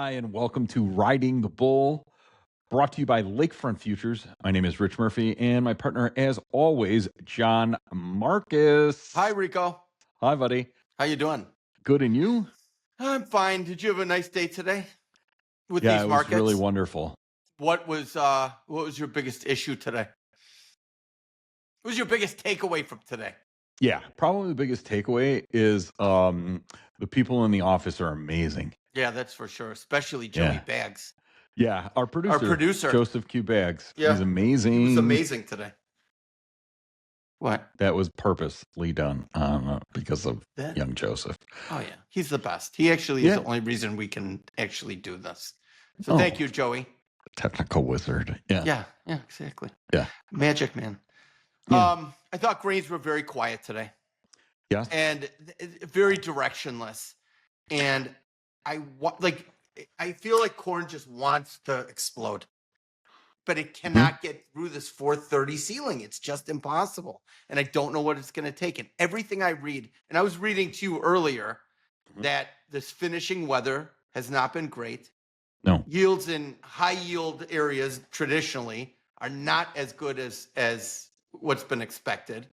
Hi, and welcome to Riding the Bull, brought to you by Lakefront Futures. My name is Rich Murphy, and my partner, as always, Jon Marcus. Hi, Rico. Hi, buddy. How you doing? Good, and you? I'm fine. Did you have a nice day today with Yeah, these it was markets? really wonderful. What was your biggest issue today? What was your biggest takeaway from today? Yeah, probably the biggest takeaway is the people in the office are amazing. Yeah, that's for sure. Especially Joey Bags. Yeah, our producer, Joseph Q. Bags. Yeah, He's amazing. He was amazing today. What? That was purposely done because of young Joseph. Oh, yeah. He's the best. He actually is the only reason we can actually do this. So thank you, Joey. Technical wizard. Yeah. Yeah, exactly. Yeah. Magic man. Yeah. I thought grains were very quiet today. Yeah. And very directionless. And I feel like corn just wants to explode. But it cannot get through this 430 ceiling. It's just impossible. And I don't know what it's going to take. And everything I read, and I was reading to you earlier that this finishing weather has not been great. No. Yields in high yield areas traditionally are not as good as what's been expected.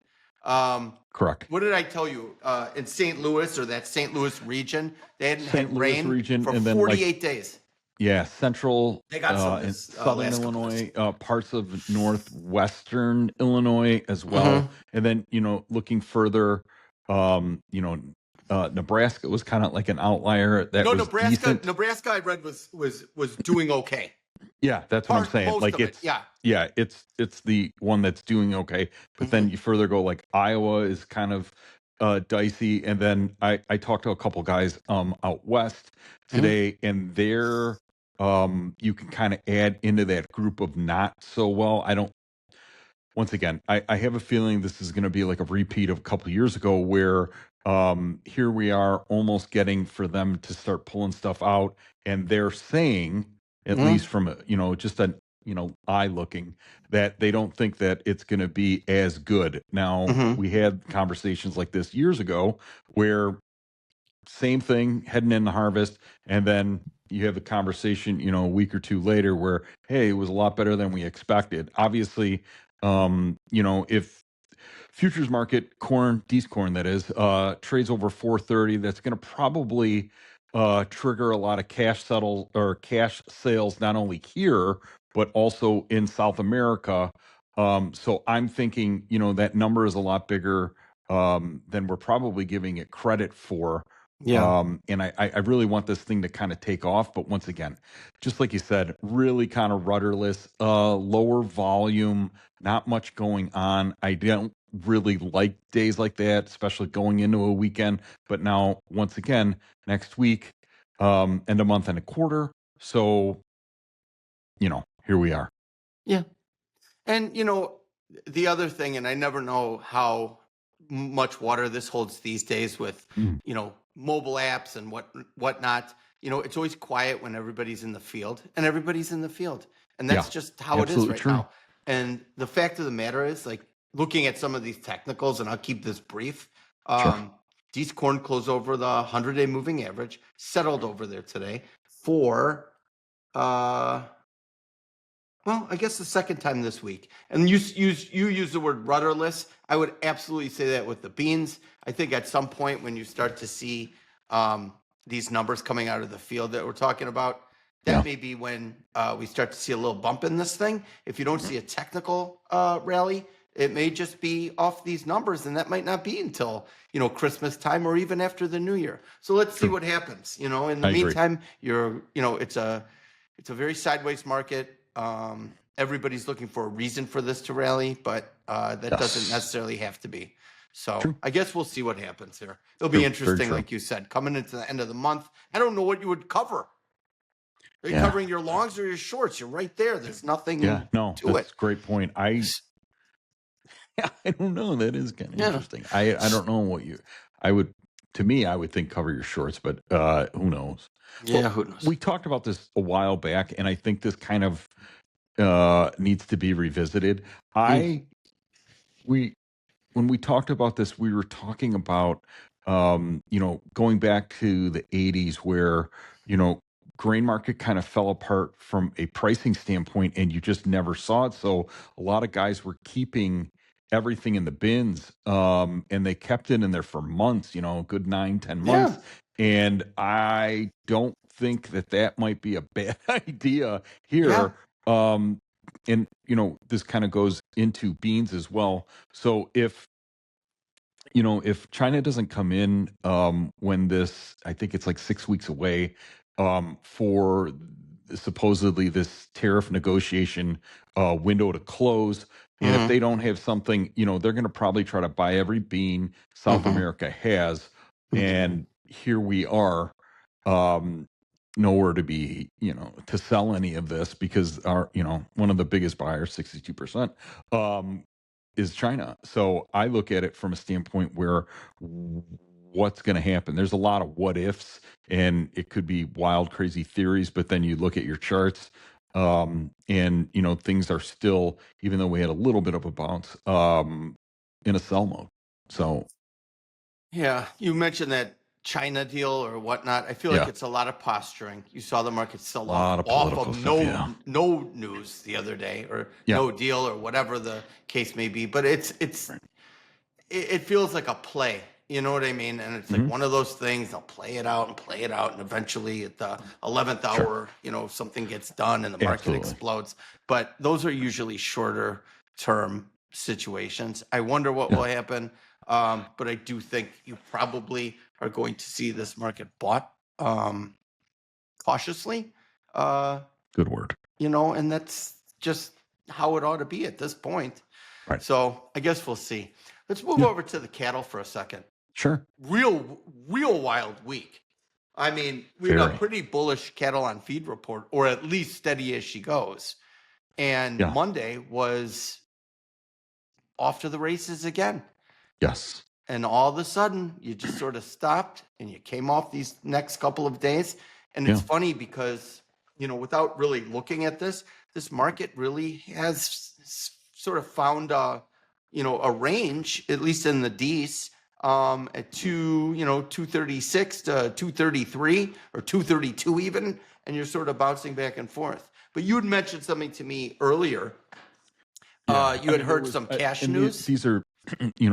Correct. What did I tell you? In St. Louis or that St. Louis region, they hadn't had rain for 48 days. Yeah, central they got some in southern Illinois, parts of northwestern Illinois as well. And then, looking further, Nebraska was kind of like an outlier. Nebraska I read was doing okay. Yeah, that's what I'm saying. Like it's it's the one that's doing okay. But then you further go, like Iowa is kind of dicey. And then I talked to a couple guys out west today, and they're you can kind of add into that group of not so well. Once again, I have a feeling this is going to be like a repeat of a couple of years ago where here we are almost getting for them to start pulling stuff out, and they're saying, at least from just an eye looking, that they don't think that it's going to be as good. Now we had conversations like this years ago where same thing heading in the harvest, and then you have a conversation a week or two later where, hey, it was a lot better than we expected. Obviously, if futures market corn, D's corn that is, trades over 430, that's going to probably trigger a lot of cash sales, not only here but also in South America. So I'm thinking that number is a lot bigger than we're probably giving it credit for. And I really want this thing to kind of take off, but once again, just like you said, really kind of rudderless, lower volume, not much going on. I don't really like days like that, especially going into a weekend. But now, once again, next week, end of month and a quarter. So, here we are. Yeah. And, the other thing, and I never know how much water this holds these days with, mobile apps and whatnot. It's always quiet when everybody's in the field, and everybody's in the field. And that's just how it is right now. And the fact of the matter is, like, looking at some of these technicals, and I'll keep this brief. These corn closed over the 100-day moving average, settled over there today for, well, I guess the second time this week. And you use the word rudderless. I would absolutely say that with the beans. I think at some point when you start to see these numbers coming out of the field that we're talking about, that may be when we start to see a little bump in this thing. If you don't see a technical rally, it may just be off these numbers, and that might not be until Christmas time or even after the New Year. So let's see what happens. In the meantime, it's a very sideways market. Everybody's looking for a reason for this to rally, but that doesn't necessarily have to be. So I guess we'll see what happens here. It'll be interesting, like you said, coming into the end of the month. I don't know what you would cover. Are you covering your longs or your shorts? You're right there. There's nothing to it. That's a great point. I don't know. That is kind of interesting. I don't know what I would think cover your shorts, but who knows? Yeah, who knows? We talked about this a while back, and I think this kind of needs to be revisited. When we talked about this, we were talking about going back to the 80s where grain market kind of fell apart from a pricing standpoint, and you just never saw it. So a lot of guys were keeping everything in the bins, and they kept it in there for months, a good 9, 10 months. Yeah. And I don't think that might be a bad idea Yeah. here. And this kind of goes into beans as well. So if China doesn't come in when this, I think it's like 6 weeks away for supposedly this tariff negotiation window to close. And if Mm-hmm. they don't have something, they're going to probably try to buy every bean South Mm-hmm. America has. Mm-hmm. And here we are, um, nowhere to be, to sell any of this because our, one of the biggest buyers, 62%, is China. So I look at it from a standpoint where what's going to happen. There's a lot of what ifs, and it could be wild, crazy theories. But then you look at your charts, and things are still, even though we had a little bit of a bounce, in a sell mode. So Yeah, you mentioned that China deal or whatnot. I feel like yeah, it's a lot of posturing. You saw the market a sell lot of off political of stuff. Yeah, no news the other day, or yeah, no deal, or whatever the case may be. But right. it feels like a play. You know what I mean? And it's like Mhm. one of those things. They'll play it out and play it out, and eventually at the 11th Sure, hour, something gets done and the market absolutely. explodes. But those are usually shorter term situations. I wonder what Yeah, will happen. But I do think you probably are going to see this market bought cautiously. Uh, good word. and that's just how it ought to be at this point. Right. So I guess we'll see. Let's move Yeah, over to the cattle for a second. sure. Real wild week. I mean, we got Very. pretty bullish cattle on feed report, or at least steady as she goes. And Yeah. Monday was off to the races again. Yes. And all of a sudden, you just sort of stopped and you came off these next couple of days. And it's Yeah. funny because, without really looking at this market really has sort of found a range, at least in the D's, at 236 to 233 or 232 even. And you're sort of bouncing back and forth. But you had mentioned something to me earlier. Yeah. You had heard some cash and news. these are,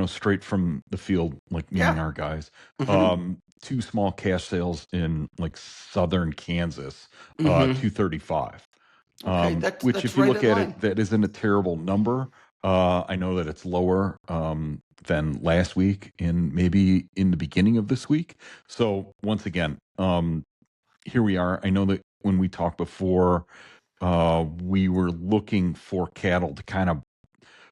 straight from the field, like me and Yeah. our guys. Mm-hmm. Two small cash sales in like southern Kansas, Mm-hmm. 235. Okay, Which, that's if you right look in at line. it, that isn't a terrible number. I know that it's lower than last week and maybe in the beginning of this week. So once again, here we are. I know that when we talked before, we were looking for cattle to kind of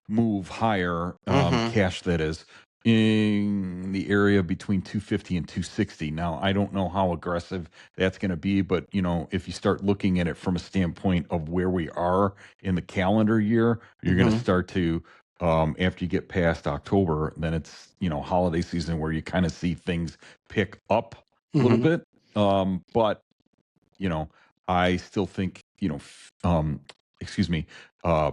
move higher, Mm-hmm. cash that is, in the area between 250 and 260. Now, I don't know how aggressive that's going to be, but if you start looking at it from a standpoint of where we are in the calendar year, you're going to Mm-hmm. start to, after you get past October, then it's, holiday season where you kind of see things pick up a little Mm-hmm. bit. But I still think, excuse me,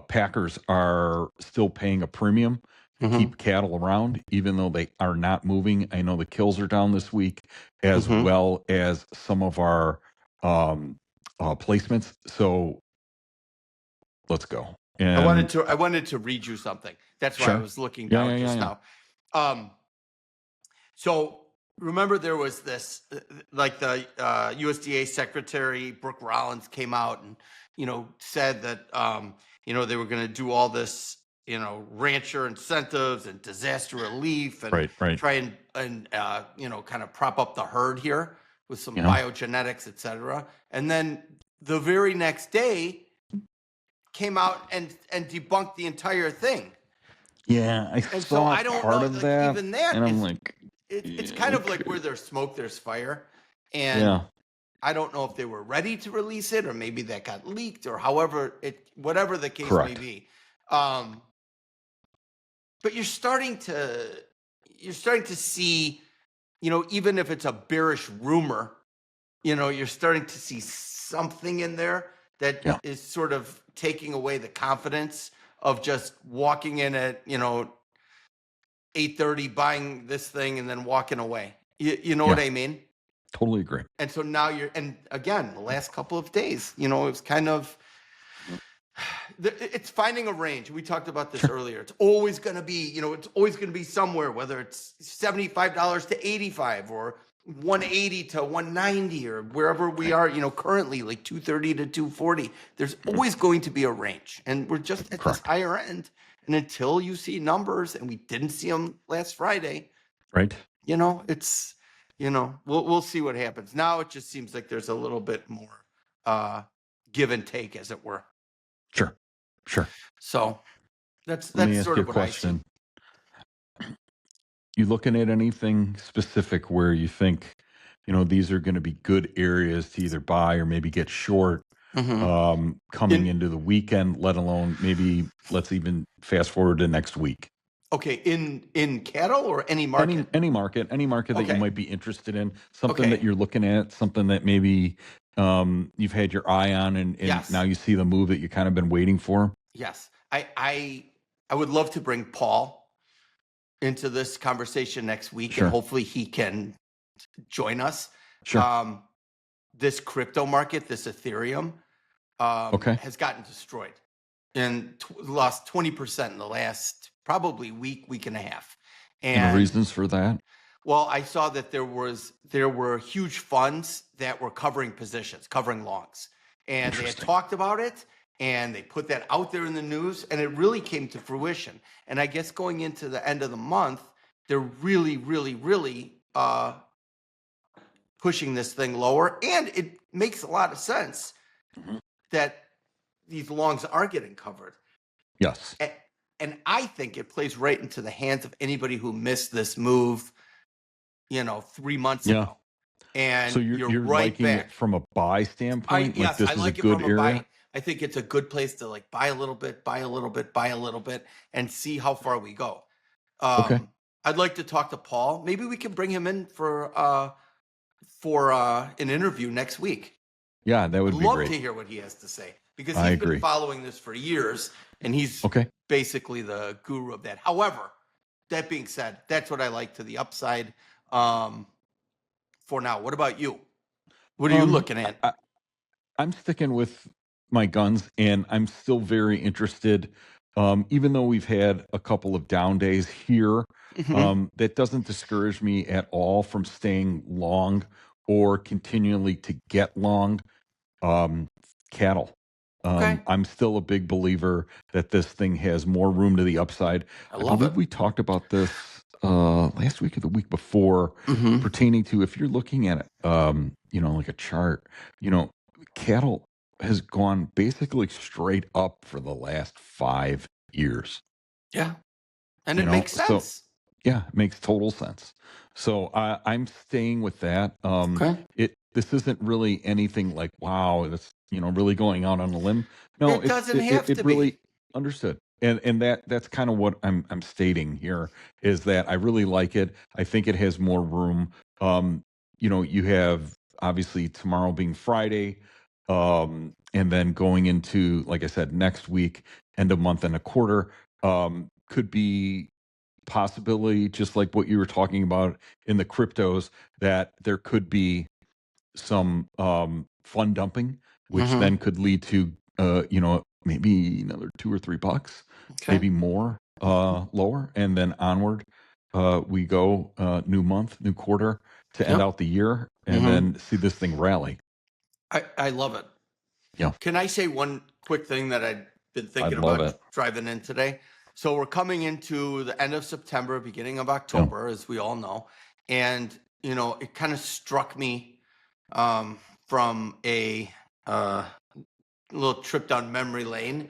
Packers are still paying a premium to Mm-hmm. keep cattle around, even though they are not moving. I know the kills are down this week, as Mm-hmm. well as some of our placements. So let's go. I And wanted to read you something. That's why I sure. was looking Yeah, down yeah, yeah, just yeah. now. So remember there was this, like the USDA Secretary Brooke Rollins came out and said that they were going to do all this rancher incentives and disaster relief and Right, right. try and kind of prop up the herd here with some Yeah. biogenetics, et cetera. And then the very next day came out and debunked the entire thing. Yeah, I And so saw I don't part know, of like that, even that and I'm is like, it's yeah, kind of like okay. where there's smoke, there's fire. And Yeah, I don't know if they were ready to release it or maybe that got leaked or whatever the case may correct. be. But you're starting to see, even if it's a bearish rumor, you're starting to see something in there that Yeah, is sort of taking away the confidence of just walking in at 8:30, buying this thing and then walking away. You know what yeah. I mean? Totally agree. And so now and again, the last couple of days, it was kind of, it's finding a range. We talked about this earlier. It's always going to be, it's always going to be somewhere, whether it's $75 to 85 or 180 to 190 or wherever we are, currently like 230 to 240. There's always going to be a range. And we're just at this higher end. And until you see numbers, and we didn't see them last Friday, right? It's, we'll see what happens. Now it just seems like there's a little bit more give and take, as it were. Sure. So that's sort of what question. You looking at anything specific where you think, these are going to be good areas to either buy or maybe get short coming into the weekend, let alone maybe let's even fast forward to next week? Okay, in cattle or any market? Any market that you might be interested in, something that you're looking at, something that maybe you've had your eye on, and now you see the move that you kind of been waiting for. Yes, I would love to bring Paul into this conversation next week, and hopefully he can join us. Sure. This crypto market, this Ethereum, has gotten destroyed and lost 20% in the last probably week and a half. And the reasons for that? Well, I saw that there were huge funds that were covering positions, covering longs, and they had talked about it, and they put that out there in the news, and it really came to fruition. And I guess going into the end of the month, they're really, really, really pushing this thing lower, and it makes a lot of sense that these longs are getting covered. Yes. And I think it plays right into the hands of anybody who missed this move, 3 months ago. And so you're right liking back. It from a buy standpoint? Yes, this I like is a good it from area? a buy. I think it's a good place to like buy a little bit, buy a little bit, buy a little bit, and see how far we go. I'd like to talk to Paul. Maybe we can bring him in for an interview next week. Yeah, that would be great. I'd love to hear what he has to say, because he's been following this for years, and he's basically the guru of that. However, that being said, that's what I like to the upside for now. What about you? What are you looking at? I'm sticking with my guns, and I'm still very interested. Even though we've had a couple of down days here, that doesn't discourage me at all from staying long or continually to get long cattle. I'm still a big believer that this thing has more room to the upside. I believe we talked about this last week or the week before, pertaining to, if you're looking at it, like a chart, cattle has gone basically straight up for the last 5 years. Yeah. And it makes sense. So, yeah, it makes total sense. So I'm staying with that. This isn't really anything like, wow, that's, really going out on a limb. No, it doesn't have to really be. Understood. And that's kind of what I'm stating here, is that I really like it. I think it has more room. You have obviously tomorrow being Friday, and then going into, like I said, next week, end of month and a quarter, could be possibility, just like what you were talking about in the cryptos, that there could be some fund dumping, which then could lead to maybe another $2 or $3, maybe more lower, and then onward we go, new month, new quarter to end out the year, and then see this thing rally. I love it. Yeah. Can I say one quick thing that I've been thinking about driving in today? So we're coming into the end of September, beginning of October, as we all know. And, it kind of struck me from a little trip down memory lane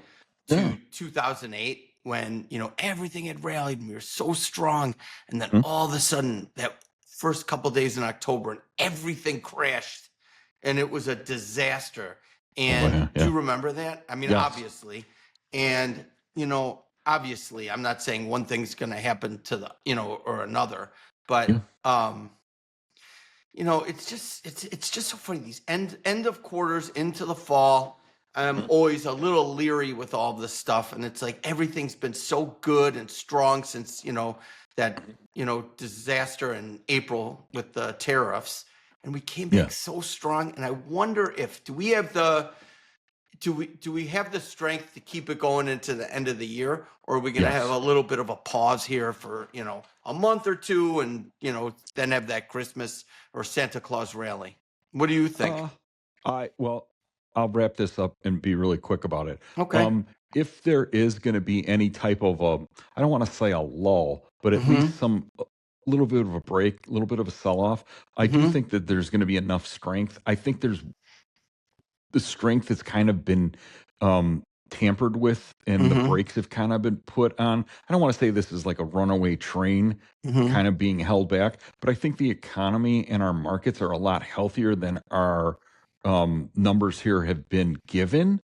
to 2008, when, everything had rallied and we were so strong. And then all of a sudden, that first couple days in October, and everything crashed, and it was a disaster. And do you remember that? I mean, obviously. And, obviously, I'm not saying one thing's going to happen to the, or another, but, it's just so funny. These end of quarters into the fall, I'm always a little leery with all this stuff. And it's like, everything's been so good and strong since, that, disaster in April with the tariffs. and we came back so strong. And I wonder if do we have the strength to keep it going into the end of the year, or are we going to have a little bit of a pause here for a month or two, and then have that Christmas or Santa Claus rally? What do you think? I'll wrap this up and be really quick about it. Okay. If there is going to be any type of I don't want to say a lull, but at least a little bit of a break, a little bit of a sell-off, I do think that there's going to be enough strength. I think the strength has kind of been tampered with, and the brakes have kind of been put on. I don't want to say this is like a runaway train kind of being held back, but I think the economy and our markets are a lot healthier than our numbers here have been given.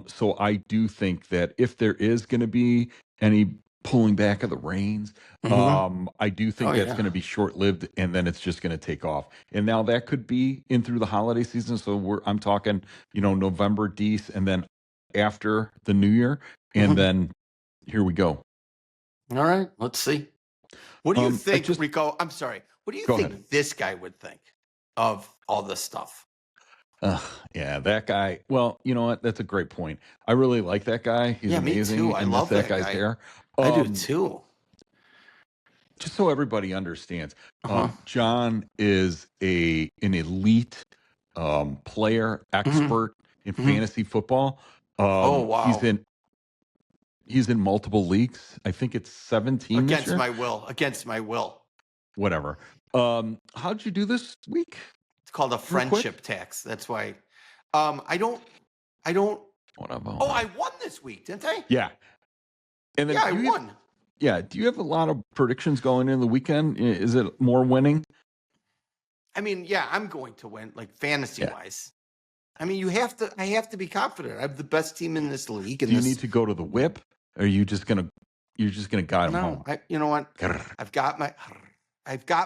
So I do think that if there is going to be any pulling back of the reins, I do think that's going to be short-lived, and then it's just going to take off. And now that could be in through the holiday season. So I'm talking, November, Dece, and then after the New Year, and then here we go. All right, let's see. What do you think, Rico? I'm sorry. What do you think this guy would think of all this stuff? Yeah, that guy. Well, you know what? That's a great point. I really like that guy. He's amazing. Me too. I love that guy's guy. hair. I do too. Just so everybody understands, Jon is an elite player, expert in fantasy football. Oh wow! He's in multiple leagues. I think it's 17 against this year. Against my will. Whatever. How'd you do this week? Called a friendship tax. That's why. I don't. Whatever. Oh, I won this week, didn't I? Yeah. And then I won. Do you have a lot of predictions going into the weekend? Is it more winning? I mean, I'm going to win, like fantasy wise. I mean, I have to be confident. I have the best team in this league. Do you need to go to the whip? Or are you just gonna guide them home? You know what? I've got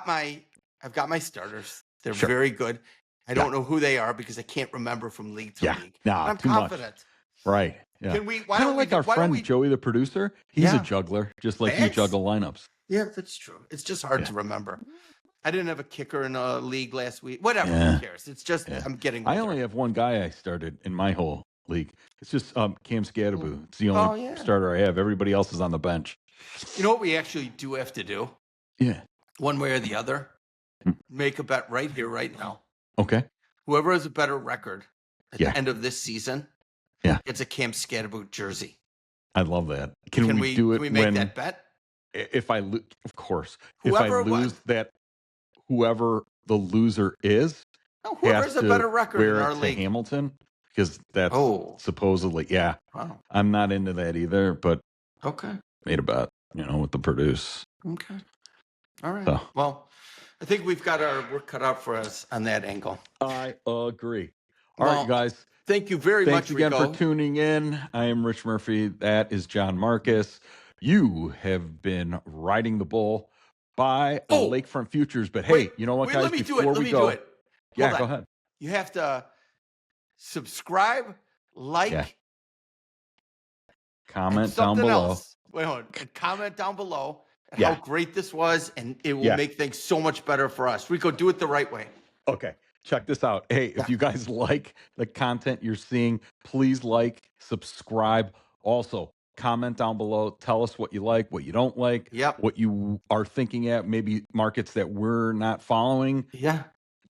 my starters. They're very good. I don't know who they are because I can't remember from league to league. No, I'm too confident. Much. Right. Yeah. Can we? Kind of like our friend Joey, the producer. He's a juggler, just like you juggle lineups. Yeah, that's true. It's just hard to remember. I didn't have a kicker in a league last week. Whatever. Who cares? It's just I'm getting. I only have one guy I started in my whole league. It's just Cam Scadaboo. It's the only starter I have. Everybody else is on the bench. You know what we actually do have to do? Yeah. One way or the other. Make a bet right here, right now. Okay. Whoever has a better record at the end of this season, gets a Cam Scadaboo jersey. I love that. Can we do it? Can we make that bet? If I lose, of course. Whoever the loser is, whoever has a better record in our league. Hamilton, because that's supposedly Wow. I'm not into that either, but made a bet, with the produce. Okay. All right. So. Well, I think we've got our work cut out for us on that angle. I agree. All right, guys. Thank you very much, again Rico. for tuning in. I am Rich Murphy. That is Jon Marcus. You have been riding the bull by Lakefront Futures. But hey, you know what, guys? Let me do it. Go ahead. You have to subscribe, like, comment down below. Wait, hold on. And comment down below how great this was, and it will make things so much better for us. Rico, do it the right way. Okay. Check this out. Hey, if you guys like the content you're seeing, please like, subscribe. Also, comment down below. Tell us what you like, what you don't like, what you are thinking at, maybe markets that we're not following. Yeah.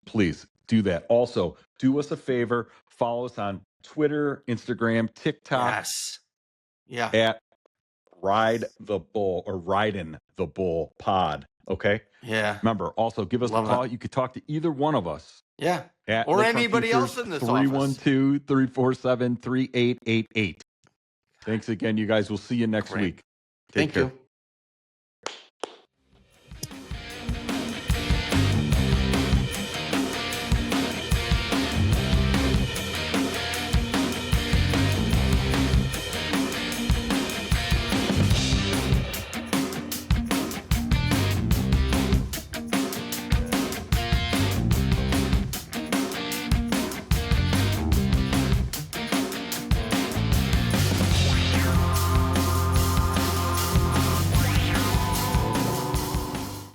Please do that. Also, do us a favor. Follow us on Twitter, Instagram, TikTok. Yes. Yeah. At Ride the Bull or Ridin the Bull Pod. Okay? Yeah. Remember, also give us a call. You could talk to either one of us. Yeah. Or anybody else in this office. 312-347-3888. Thanks again, you guys. We'll see you next week. Take care. You.